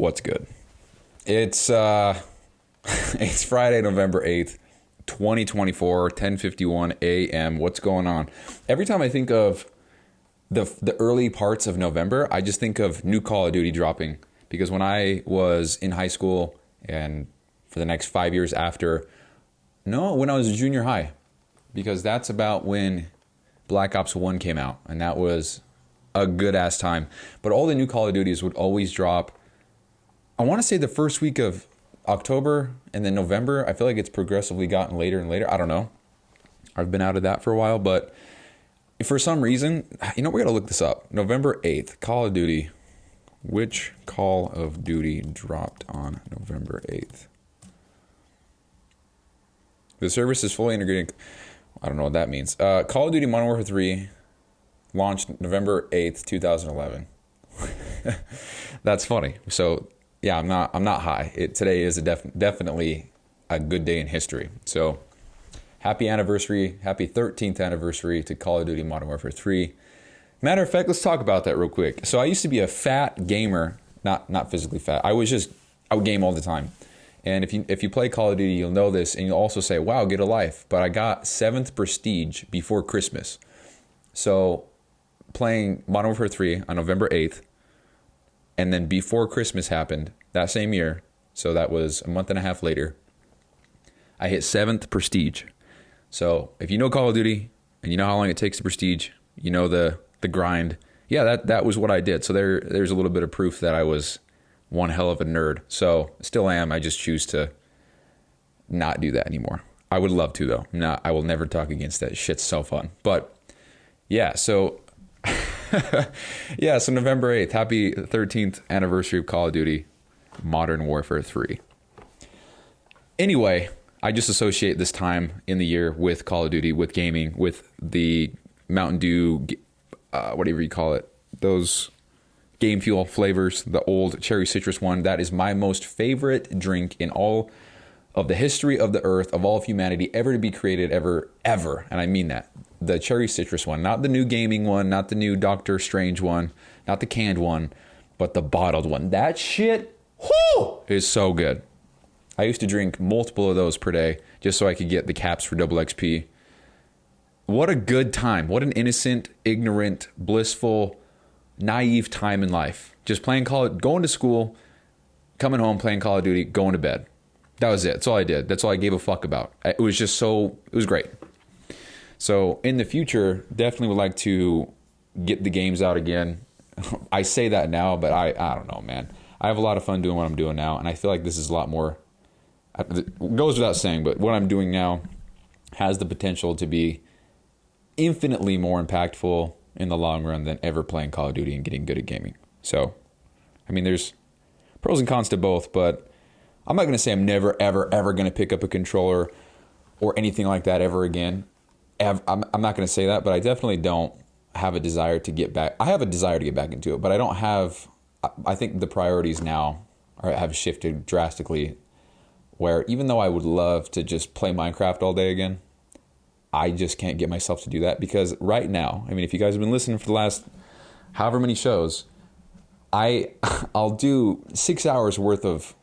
What's good? It's it's Friday, November 8th, 2024, 10:51 a.m. What's going on? Every time I think of the early parts of November, I just think of new Call of Duty dropping, because when I was in high school and for the next 5 years after, when I was in junior high, because that's about when Black Ops 1 came out, and that was a good ass time. But all the new Call of Duties would always drop, I want to say the first week of October, and then November. I feel like it's progressively gotten later and later. I don't know. I've been out of that for a while, but for some reason, we got to look this up. November 8th, Call of Duty. Which Call of Duty dropped on November 8th? The service is fully integrated. I don't know what that means. Call of Duty Modern Warfare 3 launched November 8th, 2011. That's funny. So, yeah, I'm not high. Today is definitely a good day in history. So, happy anniversary, happy 13th anniversary to Call of Duty Modern Warfare 3. Matter of fact, let's talk about that real quick. So I used to be a fat gamer, not physically fat. I would game all the time. And if you play Call of Duty, you'll know this, and you'll also say, wow, get a life. But I got 7th Prestige before Christmas. So playing Modern Warfare 3 on November 8th, and then before Christmas happened that same year, so that was a month and a half later, I hit 7th Prestige. So if you know Call of Duty, and you know how long it takes to Prestige, you know the grind. Yeah, that was what I did. So there's a little bit of proof that I was one hell of a nerd. So still am. I just choose to not do that anymore. I would love to, though. I will never talk against that. Shit's so fun. But yeah, so so November 8th, happy 13th anniversary of Call of Duty Modern Warfare 3. Anyway, I just associate this time in the year with Call of Duty, with gaming, with the Mountain Dew, whatever you call it, those Game Fuel flavors, the old cherry citrus one. That is my most favorite drink in all of the history of the earth, of all of humanity, ever to be created, ever. And I mean that. The cherry citrus one, not the new gaming one, not the new Doctor Strange one, not the canned one, but the bottled one. That shit, is so good. I used to drink multiple of those per day just so I could get the caps for double XP. What a good time. What an innocent, ignorant, blissful, naive time in life. Just playing going to school, coming home, playing Call of Duty, going to bed. That was it. That's all I did. That's all I gave a fuck about. It was great. So in the future, definitely would like to get the games out again. I say that now, but I don't know, man. I have a lot of fun doing what I'm doing now, and I feel like this is a lot more, it goes without saying, but what I'm doing now has the potential to be infinitely more impactful in the long run than ever playing Call of Duty and getting good at gaming. So, I mean, there's pros and cons to both, but I'm not going to say I'm never, ever, ever going to pick up a controller or anything like that ever again. I'm not going to say that, but I definitely don't have a desire to get back. I have a desire to get back into it, but I think the priorities now have shifted drastically, where even though I would love to just play Minecraft all day again, I just can't get myself to do that, because right now, I mean, if you guys have been listening for the last however many shows, I'll do 6 hours worth of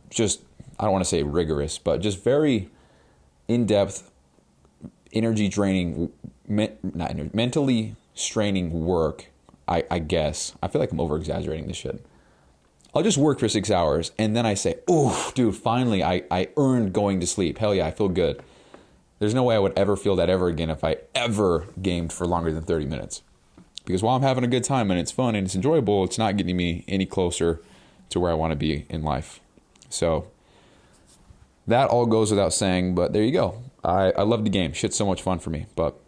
just, I don't want to say rigorous, but just very in-depth, energy draining, mentally straining work, I guess. I feel like I'm over-exaggerating this shit. I'll just work for 6 hours, and then I say, oof, dude, finally, I earned going to sleep. Hell yeah, I feel good. There's no way I would ever feel that ever again if I ever gamed for longer than 30 minutes. Because while I'm having a good time and it's fun and it's enjoyable, it's not getting me any closer to where I want to be in life. So that all goes without saying, but there you go. I love the game. Shit's so much fun for me, but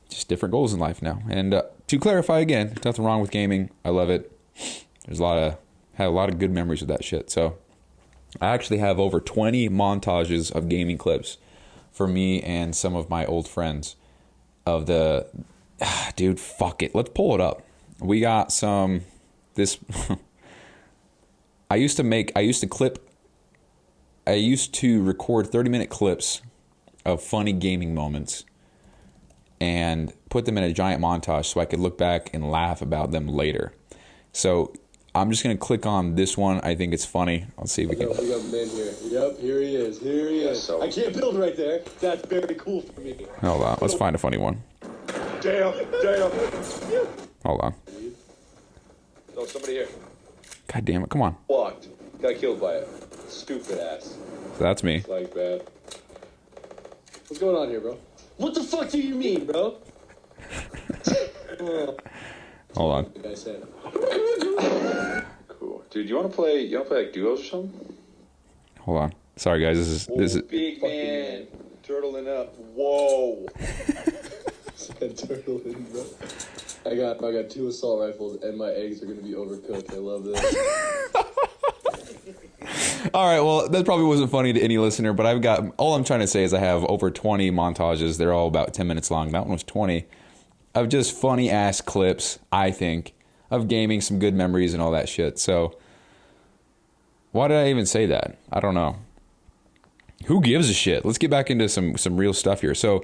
just different goals in life now. And to clarify again, there's nothing wrong with gaming. I love it. Had a lot of good memories of that shit. So I actually have over 20 montages of gaming clips for me and some of my old friends of dude, fuck it. Let's pull it up. We got this. I used to record 30-minute clips of funny gaming moments and put them in a giant montage so I could look back and laugh about them later. So I'm just going to click on this one. I think it's funny. Let's see if we can. We got men here. Yep, here he is. Here he is. So I can't build right there. That's very cool for me. Hold on. Let's find a funny one. Damn. Hold on. No, somebody here. God damn it. Come on. Walked. Got killed by it. Stupid ass. So that's me. It's like that. What's going on here, bro? What the fuck do you mean, bro? Hold on. The guy said. Cool, dude. You want to play like duos or something? Hold on. Sorry, guys. This is. Big man. Turtling up. Whoa. Turtling, bro. I got 2 assault rifles and my eggs are gonna be overcooked. I love this. All right, well, that probably wasn't funny to any listener, but all I'm trying to say is I have over 20 montages. They're all about 10 minutes long. That one was 20 of just funny ass clips, I think, of gaming, some good memories and all that shit. So why did I even say that? I don't know. Who gives a shit? Let's get back into some real stuff here. So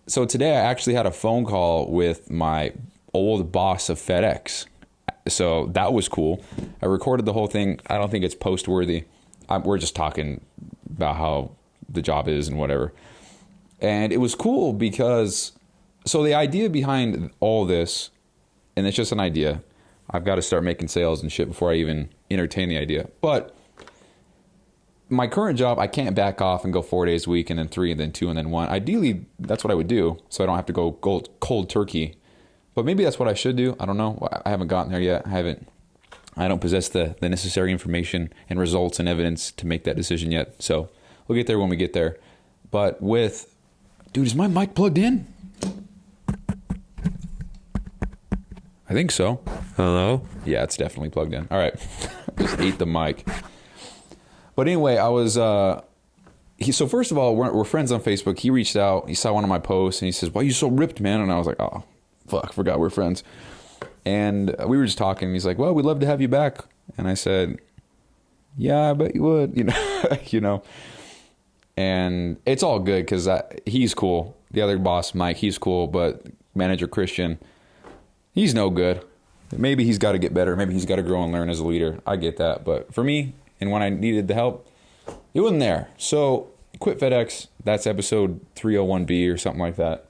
today I actually had a phone call with my old boss of FedEx. So that was cool. I recorded the whole thing. I don't think it's post worthy. We're just talking about how the job is and whatever. And it was cool because, so the idea behind all this, and it's just an idea. I've got to start making sales and shit before I even entertain the idea. But my current job, I can't back off and go 4 days a week and then 3 and then 2 and then 1. Ideally, that's what I would do, so I don't have to go cold turkey. But maybe that's what I should do. I don't know. I haven't gotten there yet. I don't possess the necessary information and results and evidence to make that decision yet. So we'll get there when we get there. But dude, is my mic plugged in? I think so. Hello? Yeah, it's definitely plugged in. All right. Just ate the mic. But anyway, I was, so first of all, we're friends on Facebook. He reached out, he saw one of my posts and he says, "Why are you so ripped, man?" And I was like, "Oh, fuck, forgot we're friends." And we were just talking. And he's like, "Well, we'd love to have you back." And I said, "Yeah, I bet you would," you know. And it's all good because he's cool. The other boss, Mike, he's cool. But manager Christian, he's no good. Maybe he's got to get better. Maybe he's got to grow and learn as a leader. I get that. But for me, and when I needed the help, it wasn't there. So quit FedEx. That's episode 301B or something like that.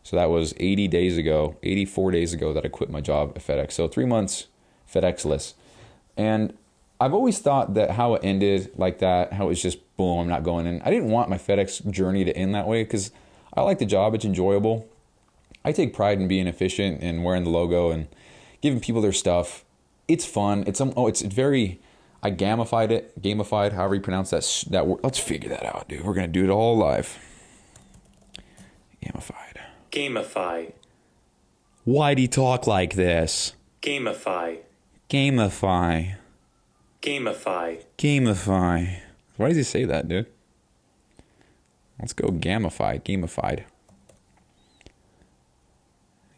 So that was 84 days ago that I quit my job at FedEx. So 3 months FedEx-less. And I've always thought that how it ended like that, how it was just, boom, I'm not going in. I didn't want my FedEx journey to end that way because I like the job. It's enjoyable. I take pride in being efficient and wearing the logo and giving people their stuff. It's fun. It's very, I gamified, however you pronounce that word. Let's figure that out, dude. We're going to do it all live. Gamify. Why'd he talk like this? Gamify. Gamify. Why does he say that, dude? Let's go gamified.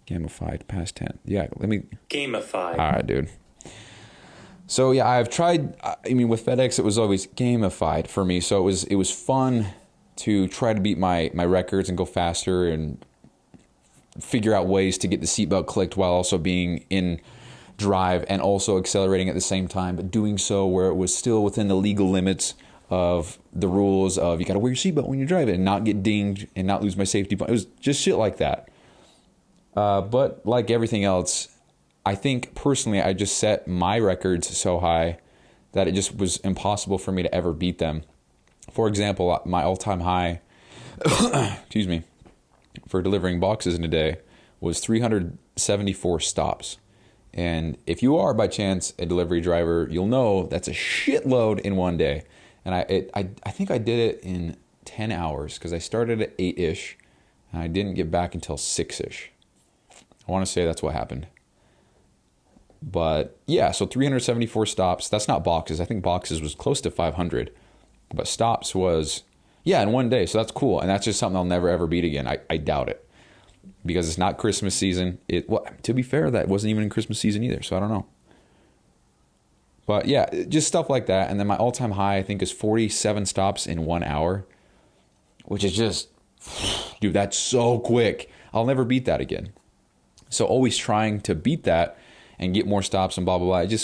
Gamified, past tense. Yeah, let me... Gamify. All right, dude. So, yeah, I've tried... with FedEx, it was always gamified for me. So it was fun to try to beat my records and go faster and figure out ways to get the seatbelt clicked while also being in drive and also accelerating at the same time, but doing so where it was still within the legal limits of the rules of you got to wear your seatbelt when you're driving and not get dinged and not lose my safety point. It was just shit like that. But like everything else, I think personally I just set my records so high that it just was impossible for me to ever beat them. For example, my all-time high, excuse me, for delivering boxes in a day was 374 stops. And if you are by chance a delivery driver, you'll know that's a shitload in one day. And I think I did it in 10 hours because I started at 8-ish and I didn't get back until 6-ish. I want to say that's what happened. But yeah, so 374 stops. That's not boxes. I think boxes was close to 500. But stops was, yeah, in one day. So that's cool. And that's just something I'll never, ever beat again. I doubt it. Because it's not Christmas season. Well, to be fair, that wasn't even in Christmas season either. So I don't know. But yeah, just stuff like that. And then my all-time high, I think, is 47 stops in 1 hour. Which is just, dude, that's so quick. I'll never beat that again. So always trying to beat that. and get more stops and blah, blah, blah.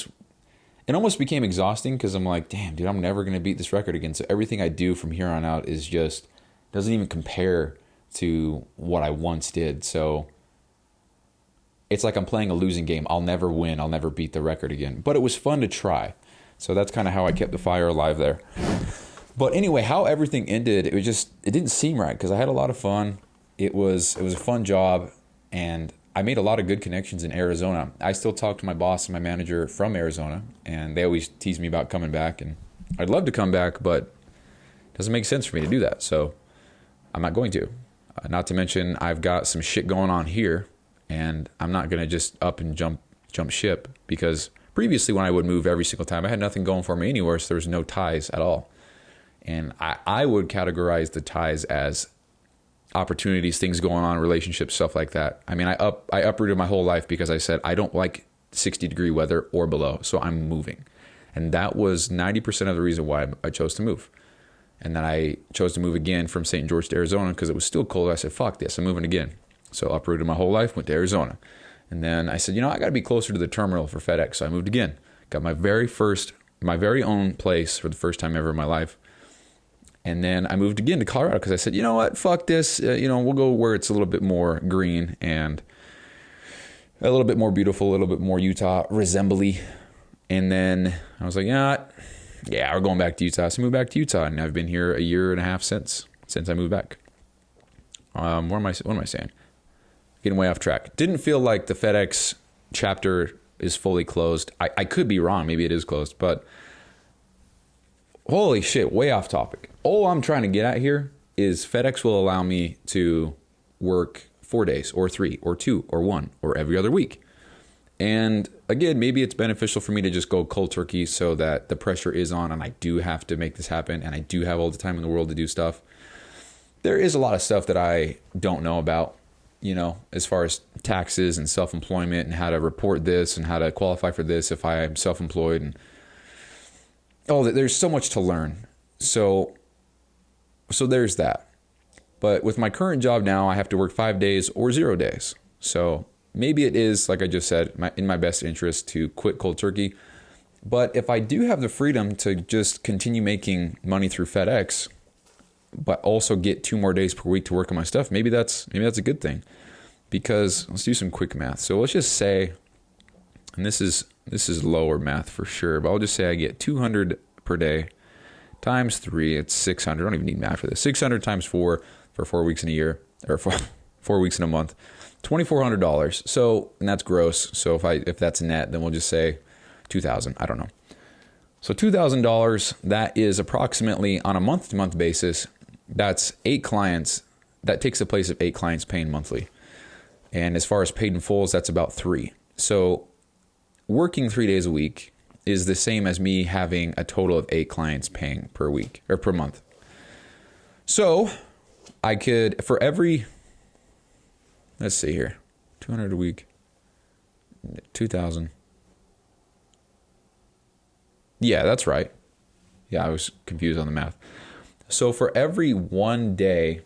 It almost became exhausting because I'm like, damn, dude, I'm never going to beat this record again. So everything I do from here on out is just, doesn't even compare to what I once did. So it's like I'm playing a losing game. I'll never win. I'll never beat the record again. But it was fun to try. So that's kind of how I kept the fire alive there. But anyway, how everything ended, it didn't seem right because I had a lot of fun. It was a fun job, and I made a lot of good connections in Arizona. I still talk to my boss and my manager from Arizona, and they always tease me about coming back. And I'd love to come back, but it doesn't make sense for me to do that. So I'm not going to. Not to mention, I've got some shit going on here, and I'm not going to just up and jump ship because previously when I would move every single time, I had nothing going for me anywhere, so there was no ties at all. And I would categorize the ties as opportunities, things going on, relationships, stuff like that. I mean, I uprooted my whole life because I said I don't like 60-degree weather or below, so I'm moving. And that was 90% of the reason why I chose to move. And then I chose to move again from St. George to Arizona because it was still cold. I said, fuck this, I'm moving again. So uprooted my whole life, went to Arizona. And then I said, I got to be closer to the terminal for FedEx. So I moved again. Got my very own place for the first time ever in my life. And then I moved again to Colorado because I said, you know what, fuck this. We'll go where it's a little bit more green and a little bit more beautiful, a little bit more Utah resembly. And then I was like, yeah, we're going back to Utah. So I moved back to Utah, and I've been here a year and a half since I moved back. What am I saying? Getting way off track. Didn't feel like the FedEx chapter is fully closed. I could be wrong. Maybe it is closed, but holy shit, way off topic. All I'm trying to get at here is FedEx will allow me to work 4 days or 3 or 2 or 1 or every other week. And again, maybe it's beneficial for me to just go cold turkey so that the pressure is on and I do have to make this happen and I do have all the time in the world to do stuff. There is a lot of stuff that I don't know about, as far as taxes and self-employment and how to report this and how to qualify for this if I am self-employed. And there's so much to learn. So there's that. But with my current job now, I have to work 5 days or 0 days. So maybe it is, like I just said, in my best interest to quit cold turkey. But if I do have the freedom to just continue making money through FedEx, but also get 2 more days per week to work on my stuff, maybe that's a good thing. Because let's do some quick math. So let's just say, and this is lower math for sure, but I'll just say I get 200 per day times 3, it's 600. I don't even need math for this. 600 times 4 for 4 weeks in a year, or 4 weeks in a month, $2,400. So, and that's gross. So if that's net, then we'll just say 2,000. I don't know. So $2,000, that is approximately on a month-to-month basis, that's 8 clients. That takes the place of 8 clients paying monthly. And as far as paid in fulls, that's about 3. So working 3 days a week is the same as me having a total of 8 clients paying per week or per month. So I could, for every, let's see here, 200 a week, 2,000. Yeah, that's right. Yeah, I was confused on the math. So for every 1 day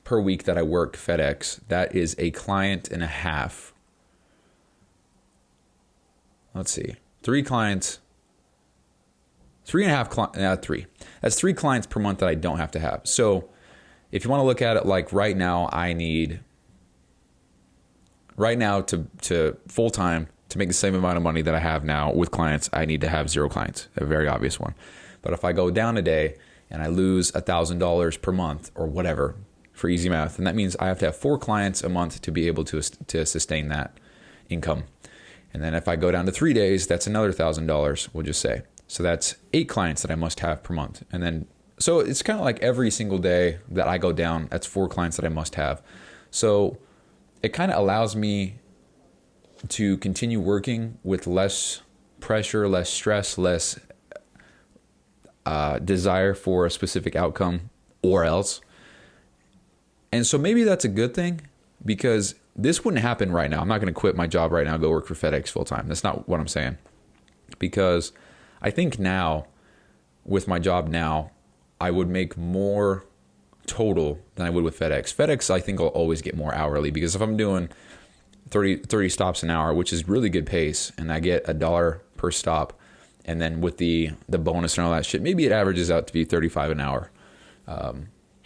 per week that I work FedEx, that is a client and a half. Let's see. 3 clients, 3.5 clients, 3. That's 3 clients per month that I don't have to have. So if you want to look at it like right now, to full time to make the same amount of money that I have now with clients, I need to have 0 clients, a very obvious one. But if I go down a day and I lose $1,000 per month or whatever for easy math, and that means I have to have 4 clients a month to be able to sustain that income. And then if I go down to 3 days, that's another $1,000, we'll just say. So that's 8 clients that I must have per month. And then, so it's kind of like every single day that I go down, that's 4 clients that I must have. So it kind of allows me to continue working with less pressure, less stress, less desire for a specific outcome or else. And so maybe that's a good thing because this wouldn't happen right now. I'm not going to quit my job right now and go work for FedEx full time. That's not what I'm saying. Because I think now, with my job now, I would make more total than I would with FedEx. FedEx, I think I'll always get more hourly because if I'm doing 30 stops an hour, which is really good pace, and I get $1 per stop. And then with the bonus and all that shit, maybe it averages out to be 35 an hour.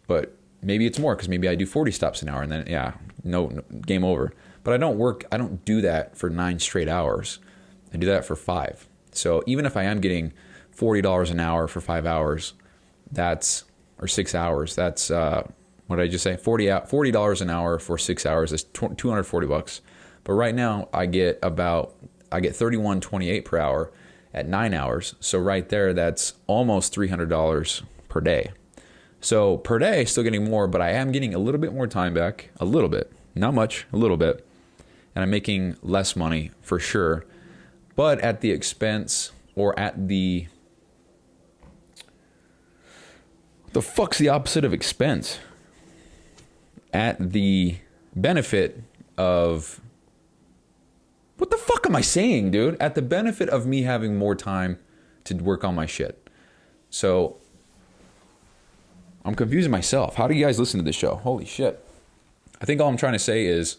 But maybe it's more because maybe I do 40 stops an hour, and then no, game over. But I don't do that for 9 straight hours. I do that for 5. So even if I am getting $40 an hour for 5 hours, or 6 hours, that's what did I just say? $40 an hour for 6 hours is $240. But right now I get $31.28 per hour at 9 hours. So right there, that's almost $300 per day. So per day, still getting more, but I am getting a little bit more time back, a little bit, not much, a little bit. And I'm making less money for sure, but at the expense or at the fuck's the opposite of expense? At the benefit of, what the fuck am I saying, dude? At the benefit of me having more time to work on my shit. So I'm confusing myself. How do you guys listen to this show? Holy shit. I think all I'm trying to say is,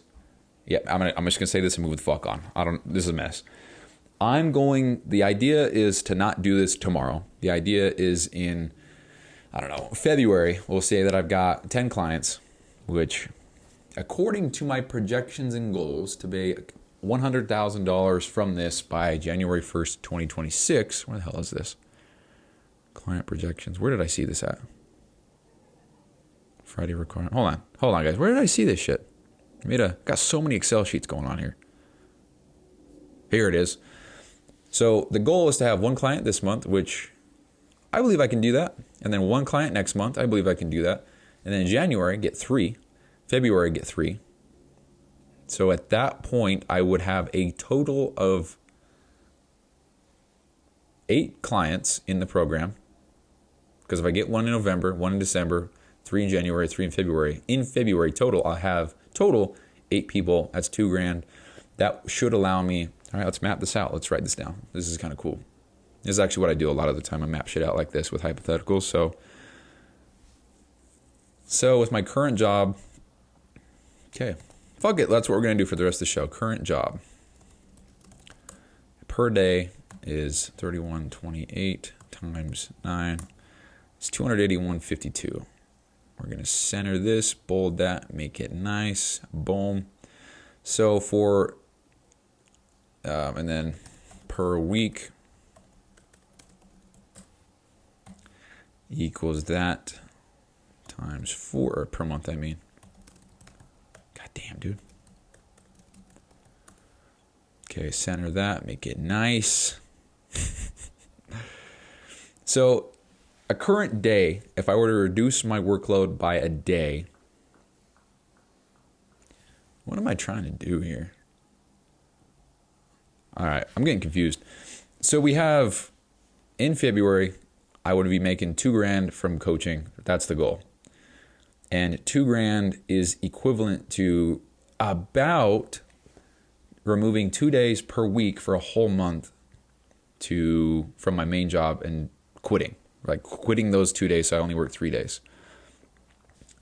I'm just gonna say this and move the fuck on. This is a mess. The idea is to not do this tomorrow. The idea is in, February, we'll say that I've got 10 clients, which according to my projections and goals to pay $100,000 from this by January 1st, 2026. Where the hell is this? Client projections. Where did I see this at? Friday requirement. Hold on, guys. Where did I see this shit? Got so many Excel sheets going on here. Here it is. So the goal is to have 1 client this month, which I believe I can do that. And then 1 client next month. I believe I can do that. And then in January, get 3. February, get 3. So at that point, I would have a total of 8 clients in the program. Because if I get 1 in November, 1 in December, 3 in January, 3 in February. In February total, I'll have 8 people. That's $2,000. That should allow me. All right, let's map this out. Let's write this down. This is kind of cool. This is actually what I do a lot of the time. I map shit out like this with hypotheticals. So with my current job, okay, fuck it. That's what we're going to do for the rest of the show. Current job. Per day is 31.28 times 9. It's 281.52. We're going to center this, bold that, make it nice. Boom. So and then per week equals that times 4, or per month, I mean. God damn, dude. Okay, center that, make it nice. So a current day, if I were to reduce my workload by a day, what am I trying to do here? All right, I'm getting confused. So we have, in February, I would be making $2,000 from coaching. That's the goal. And $2,000 is equivalent to about removing 2 days per week for a whole month from my main job and quitting. Like quitting those 2 days, so I only work 3 days.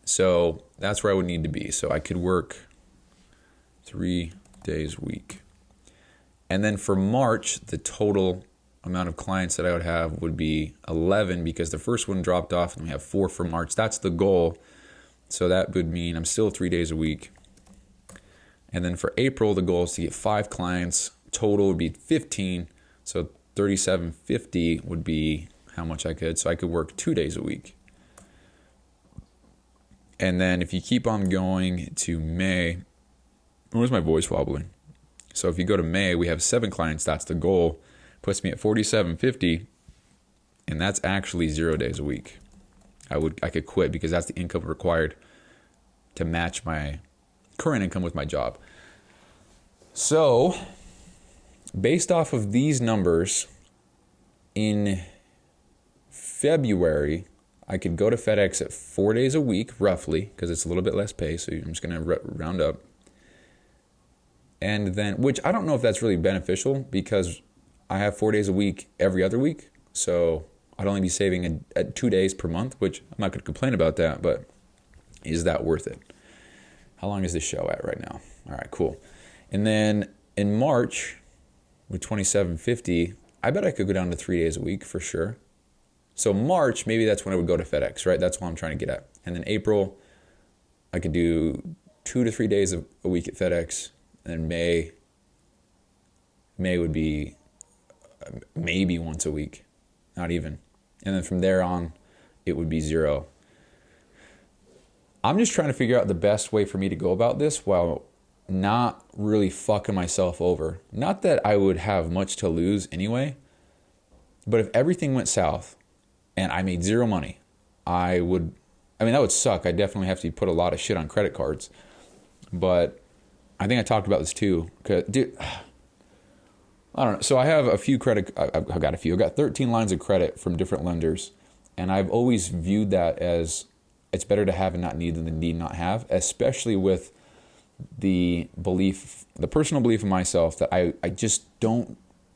So that's where I would need to be. So I could work 3 days a week. And then for March, the total amount of clients that I would have would be 11 because the first one dropped off and we have 4 for March. That's the goal. So that would mean I'm still 3 days a week. And then for April, the goal is to get 5 clients. Total would be 15. So 37.50 would be how much I could. So I could work 2 days a week. And then if you keep on going to May, where's my voice wobbling? So if you go to May, we have 7 clients. That's the goal. Puts me at 47.50, and that's actually 0 days a week. I could quit because that's the income required to match my current income with my job. So based off of these numbers, in February, I could go to FedEx at 4 days a week, roughly, because it's a little bit less pay, so I'm just going to round up. And then, which I don't know if that's really beneficial because I have 4 days a week every other week. So I'd only be saving 2 days per month, which I'm not going to complain about that, but is that worth it? How long is this show at right now? All right, cool. And then in March, with 2750, I bet I could go down to 3 days a week for sure. So March, maybe that's when I would go to FedEx, right? That's what I'm trying to get at. And then April, I could do 2 to 3 days a week at FedEx. And May would be maybe once a week, not even. And then from there on, it would be 0. I'm just trying to figure out the best way for me to go about this while not really fucking myself over. Not that I would have much to lose anyway, but if everything went south and I made 0 money, that would suck. I definitely have to put a lot of shit on credit cards. But I think I talked about this too. 'Cause, dude, I don't know. So I have a few I've got 13 lines of credit from different lenders. And I've always viewed that as it's better to have and not need than need not have, especially with the personal belief in myself that I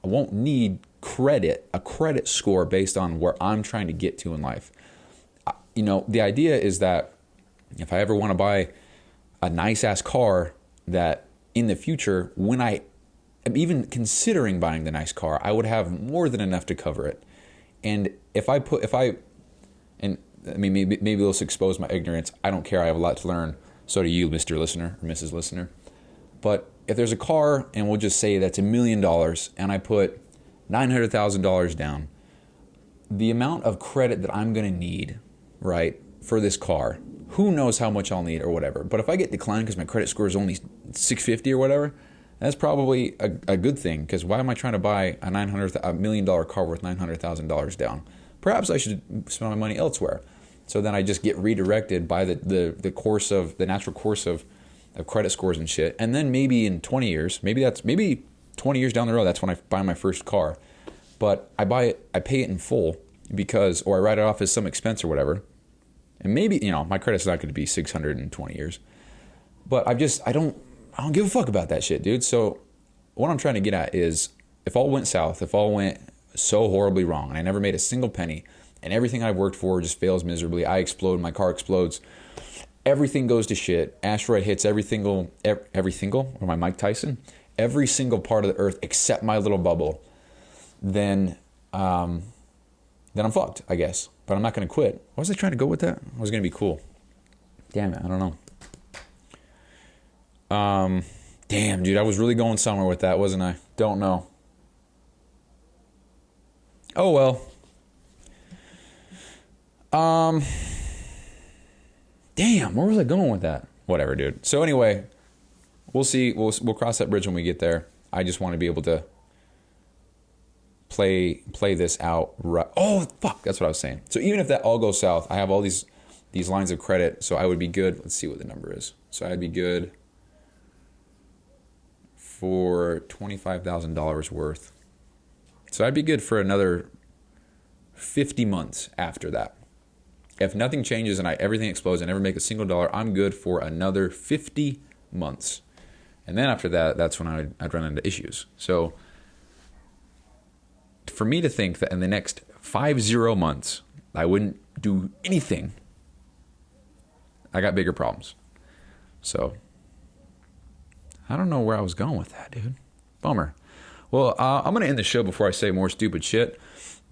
won't need a credit score based on where I'm trying to get to in life. The idea is that if I ever want to buy a nice ass car, that in the future, when I am even considering buying the nice car, I would have more than enough to cover it. And maybe this expose my ignorance. I don't care. I have a lot to learn. So do you, Mr. Listener or Mrs. Listener. But if there's a car, and we'll just say that's $1 million, and I put $900,000 down, the amount of credit that I'm going to need, right, for this car, who knows how much I'll need or whatever. But if I get declined because my credit score is only 650 or whatever, that's probably a good thing, because why am I trying to buy a $1 million car worth $900,000 down? Perhaps I should spend my money elsewhere. So then I just get redirected by the natural course of credit scores and shit. And then maybe in 20 years, maybe 20 years down the road, that's when I buy my first car. But I pay it in full or I write it off as some expense or whatever. And maybe, my credit's not going to be 600 in 20 years. But I don't give a fuck about that shit, dude. So what I'm trying to get at is, if all went south, if all went so horribly wrong, and I never made a single penny, and everything I've worked for just fails miserably, I explode, my car explodes, everything goes to shit, asteroid hits every single, or my Mike Tyson, every single part of the earth except my little bubble, then I'm fucked, I guess. But I'm not going to quit. Why was I trying to go with that? I was going to be cool. Damn it, I don't know. Damn, dude, I was really going somewhere with that, wasn't I? Don't know. Oh, well. Damn, where was I going with that? Whatever, dude. So anyway, we'll see. We'll cross that bridge when we get there. I just want to be able to play this out right. Oh, fuck, that's what I was saying. So even if that all goes south, I have all these lines of credit, so I would be good. Let's see what the number is. So I'd be good for $25,000 worth. So I'd be good for another 50 months after that. If nothing changes and everything explodes, I never make a single dollar, I'm good for another 50 months. And then after that, that's when I'd run into issues. So for me to think that in the next 50 months, I wouldn't do anything, I got bigger problems. So I don't know where I was going with that, dude. Bummer. Well, I'm going to end the show before I say more stupid shit,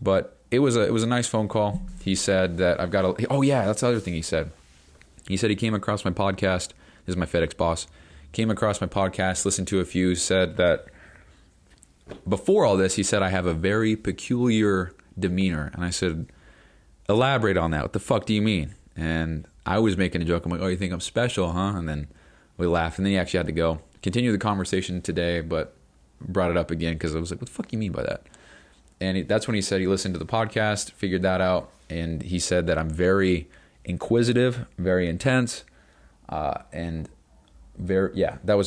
but it was a nice phone call. He said that I've got oh yeah, that's the other thing he said. He said he came across my podcast. This is my FedEx boss. Came across my podcast, listened to a few, said that before all this, he said I have a very peculiar demeanor. And I said, elaborate on that. What the fuck do you mean? And I was making a joke. I'm like, oh, you think I'm special, huh? And then we laughed. And then he actually had to go. Continue the conversation today, but brought it up again because I was like, what the fuck do you mean by that? And that's when he said he listened to the podcast, figured that out. And he said that I'm very inquisitive, very intense, and that's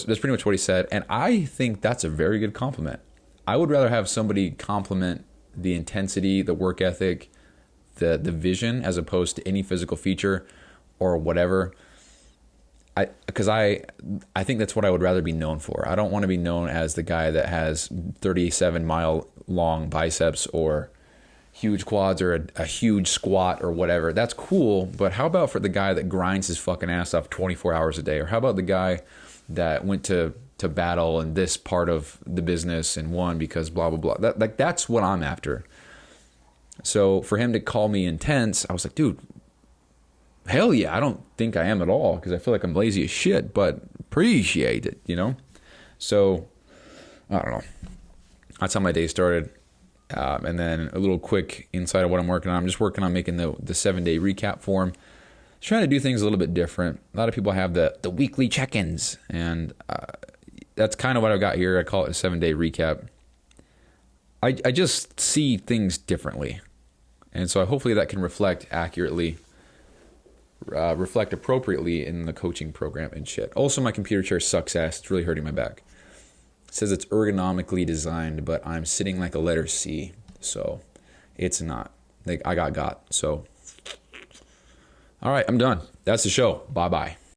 pretty much what he said. And I think that's a very good compliment. I would rather have somebody compliment the intensity, the work ethic, the vision, as opposed to any physical feature or whatever. Because I think that's what I would rather be known for. I don't want to be known as the guy that has 37-mile long biceps or huge quads or a huge squat or whatever. That's cool, but how about for the guy that grinds his fucking ass off 24 hours a day? Or how about the guy that went to to battle in this part of the business and won because blah, blah, blah. That's what I'm after. So for him to call me intense, I was like, dude, hell yeah. I don't think I am at all because I feel like I'm lazy as shit, but appreciate it, you know? So I don't know. That's how my day started. And then a little quick insight of what I'm working on. I'm just working on making the 7-day recap form. Just trying to do things a little bit different. A lot of people have the weekly check-ins, and that's kind of what I've got here. I call it a 7-day recap. I just see things differently. And so hopefully that can reflect accurately, reflect appropriately in the coaching program and shit. Also, my computer chair sucks ass. It's really hurting my back. It says it's ergonomically designed, but I'm sitting like a letter C. So it's not. Like I got. So, all right, I'm done. That's the show. Bye-bye.